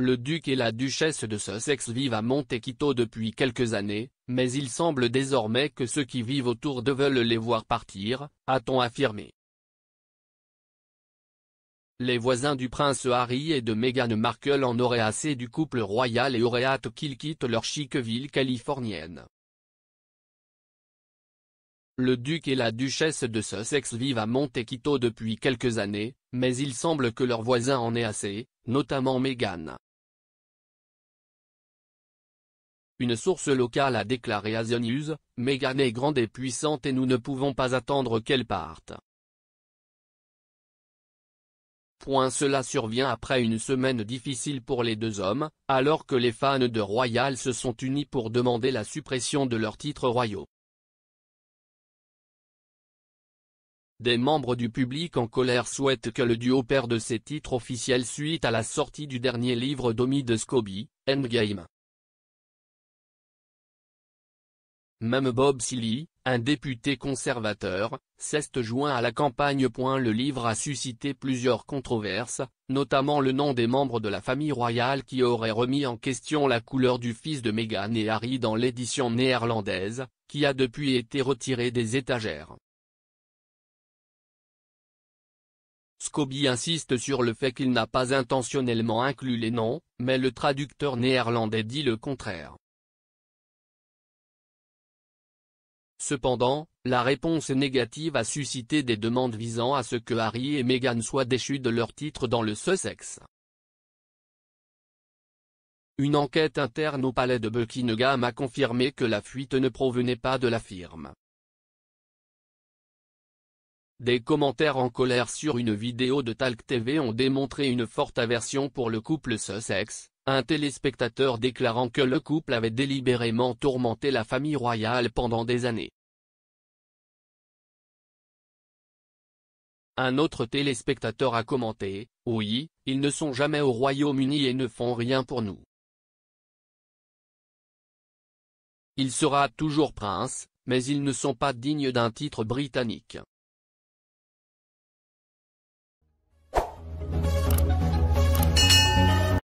Le duc et la duchesse de Sussex vivent à Montecchito depuis quelques années, mais il semble désormais que ceux qui vivent autour d'eux veulent les voir partir, a-t-on affirmé. Les voisins du prince Harry et de Meghan Markle en auraient assez du couple royal et auraient hâte qu'ils quittent leur chic ville californienne. Le duc et la duchesse de Sussex vivent à Montecchito depuis quelques années, mais il semble que leurs voisins en aient assez, notamment Meghan. Une source locale a déclaré à The News, « Meghan est grande et puissante et nous ne pouvons pas attendre qu'elle parte. » Cela survient après une semaine difficile pour les deux hommes, alors que les fans de Royal se sont unis pour demander la suppression de leurs titres royaux. Des membres du public en colère souhaitent que le duo perde ses titres officiels suite à la sortie du dernier livre d'Omid de Scobie, Endgame. Même Bob Seeley, un député conservateur, s'est joint à la campagne. Le livre a suscité plusieurs controverses, notamment le nom des membres de la famille royale qui auraient remis en question la couleur du fils de Meghan et Harry dans l'édition néerlandaise, qui a depuis été retirée des étagères. Scobie insiste sur le fait qu'il n'a pas intentionnellement inclus les noms, mais le traducteur néerlandais dit le contraire. Cependant, la réponse négative a suscité des demandes visant à ce que Harry et Meghan soient déchus de leurs titres dans le Sussex. Une enquête interne au palais de Buckingham a confirmé que la fuite ne provenait pas de la firme. Des commentaires en colère sur une vidéo de Talk TV ont démontré une forte aversion pour le couple Sussex, un téléspectateur déclarant que le couple avait délibérément tourmenté la famille royale pendant des années. Un autre téléspectateur a commenté, « Oui, ils ne sont jamais au Royaume-Uni et ne font rien pour nous. Il sera toujours prince, mais ils ne sont pas dignes d'un titre britannique. »